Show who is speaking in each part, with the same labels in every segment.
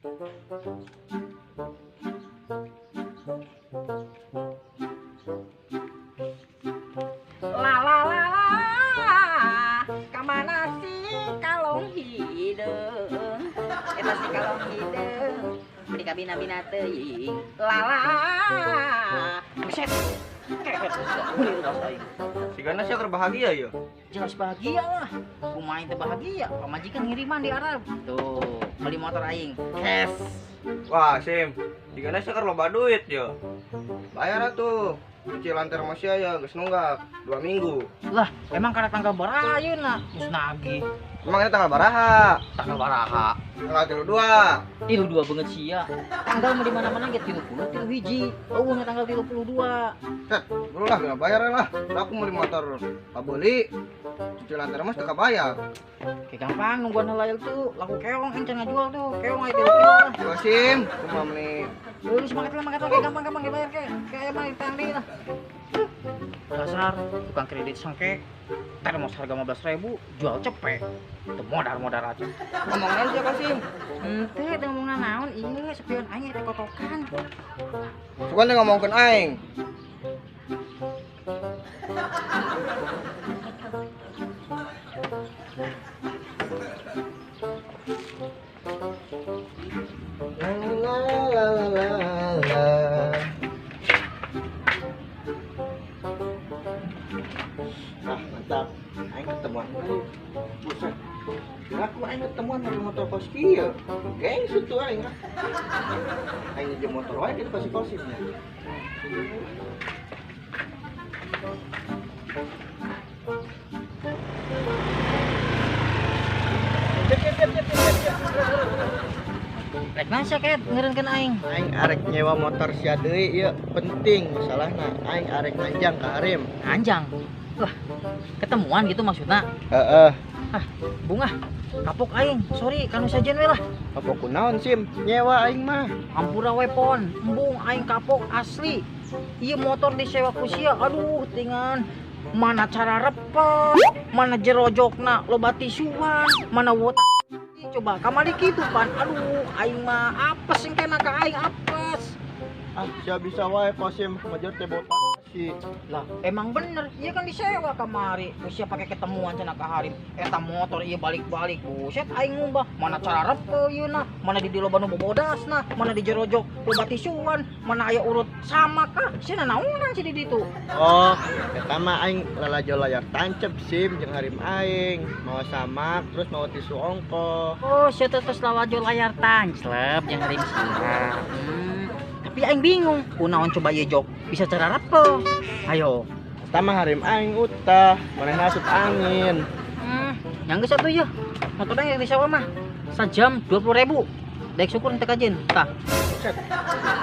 Speaker 1: La la la la, kamana sih kalong hideung? Eta si kalong hideung, di kabina-bina teuing. La la, buset, keket bener rasain.
Speaker 2: Sigana sia keur bahagia ya.
Speaker 1: Jelas bahagia lah, kumaha teu bahagia, pamajikan ngiriman di Arab. Tuh, beli motor aing, cash.
Speaker 2: Wah, Sim. Sigana sia keur loba duit ya. Bayar atuh. Cicilan teh masih aya geus nunggak 2 minggu.
Speaker 1: Lah, emang karena tanggal baraha ayeuna geus nagih.
Speaker 2: Emang ini tanggal baraha?
Speaker 1: Tanggal baraha?
Speaker 2: Tanggal 32.
Speaker 1: 32 beungeut sia. Tanggal mah di mana-mana ge 30, 31. Eueuhna tanggal 32.
Speaker 2: Set, dulu lah gak bayar lah. Aku beli motor pabeli. Cicilan teh mas teu kabayar.
Speaker 1: Kayak gampang nungguan helayel tuh, laku keong encan ngajual tuh. Keong aya 3 kilo.
Speaker 2: Gua Sim, kumaha menit.
Speaker 1: Lu semangat kayak gampang-gampang dibayar kayak mah ditangdi lah. Dasar tukang kredit sengke. Termos harga 15.000 jual cepet. Teu modal aja.
Speaker 2: Ngomongin siapa Sim?
Speaker 1: Henteu teu ngomongna naon ieu spion aing teh kotokan.
Speaker 2: Sugan teh ngomongkeun aing. Ah, mantap. Aing ketemuan. Buset. Aku aing ketemuan pakai motor Koski ya. Geng situ aing. Aing nyejem motor wae kita kasih kosipnya.
Speaker 1: Rek nasa ket ngeureunkeun aing.
Speaker 2: Aing arek nyewa motor sia deui ieu penting masalahna. Aing arek nanjang ka Harim.
Speaker 1: Anjang. Wah, ketemuan gitu maksudna.
Speaker 2: Heeh.
Speaker 1: Ah, bunga. Kapok aing. Sorry, kanu sajen we lah.
Speaker 2: Apa kunaon Sim? Nyewa aing mah.
Speaker 1: Ampura we pon. Embung aing kapok asli. Ieu motor disewa ku sia. Aduh, tingan. Mana cara repot, mana jerojokna loba tisuan, mana wot. Coba kamari kitu pan. Aduh, aing mah apes engkena ka aing apes.
Speaker 2: Ah, sia bisa wae Kosim majer teh botak sih.
Speaker 1: Lah, emang bener, iya kan disewa kamari. Usia pakai ketemuan cenah ka Harim. Eta motor ieu balik-balik. Buset aing ngumbah, mana cara repo ieu na, mana di loba nu bobodasna, mana di jerojok loba tisuan, mana aya urut sama kah? Cenah naonan sih di ditu.
Speaker 2: Oh, eta mah aing lalajo layar tancep Sim jeung Harim aing. Mau samak terus mau tisu ongko.
Speaker 1: Oh, sia teh tos lawajo layar tanclep jeung Harim sia. Tapi aing bingung, kunaon coba ieu jok bisa cara repo. Ayo.
Speaker 2: Eta mah Harim aing utah, manehna asup angin.
Speaker 1: Yang geus atuh ieu. Motorna yang disewa mah sajam 20.000. Daek syukur teh kajen. Tah.
Speaker 2: Buset.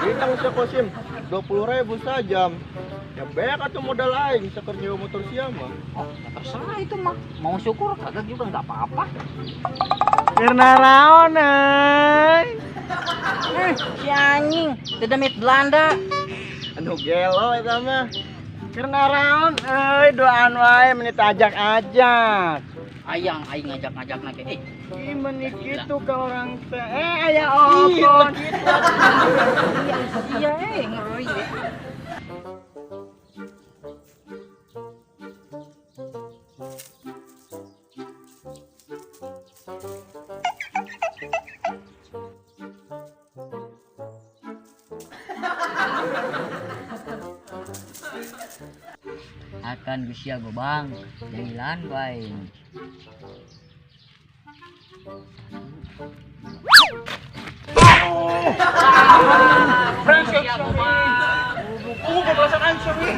Speaker 2: Bintang sia Kosim 20.000 sajam. Ya beak atuh modal aing saker nyewa motor sia mah.
Speaker 1: Oh, ya terserah itu mah. Mau syukur kagak juga enggak apa-apa.
Speaker 2: Karena raon euy.
Speaker 1: Si anjing, teu demit Belanda.
Speaker 2: Anu gelo eta mah. Karena raon euy doan wae menit ajak-ajak.
Speaker 1: Ayang aing ngajak-ngajakna ge.
Speaker 2: Ih menit kitu ka orang teh. Aya opon.
Speaker 1: Iya, ngeri. Akan Gusia Gobang, jadilan bae.
Speaker 2: Brengsek Gobang. Kebelasan Sami.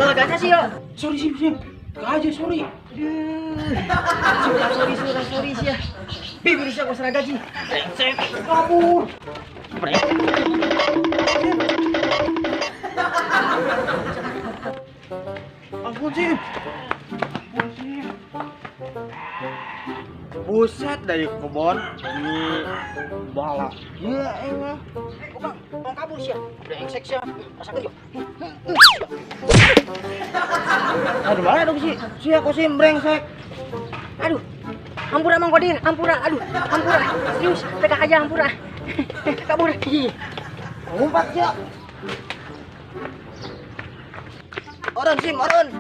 Speaker 1: Balagana sih yo.
Speaker 2: Sorry Sim. Aja sorry.
Speaker 1: Sorry sih ya. Bibir sih aku serah gaji. Brengsek. Kabur. Brengsek.
Speaker 2: Ampun Sim. Buset dari kebon ini bala.
Speaker 1: Iya, mah. Bukan, mau kabur sih. Brengsek sih. Rasakan yuk. Aduh, mana dong sih? Si aku sih brengsek. Aduh. Ampura Mang Kodir, ampura. Aduh, ampura. Serius, tegak aja ampura. Kabur. Ngumpat sih. Orang sih, orang.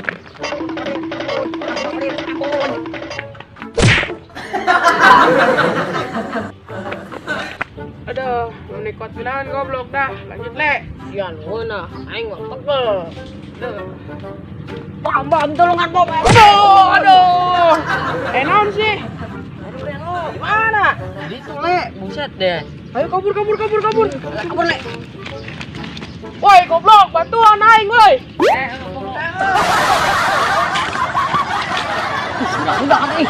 Speaker 3: Aduh, menikot bilangan goblok dah. Lanjut le.
Speaker 1: Sian, mana? Aing mah pegel.
Speaker 3: Aduh.
Speaker 1: Tambah tolongan bom.
Speaker 3: Aduh. Naon sih?
Speaker 1: Aduh, Reno, gimana? Itu le, buset deh.
Speaker 3: Ayo kabur.
Speaker 1: Kabur le.
Speaker 3: Woi, goblok, bantuan aing woi.
Speaker 1: Udah, ih.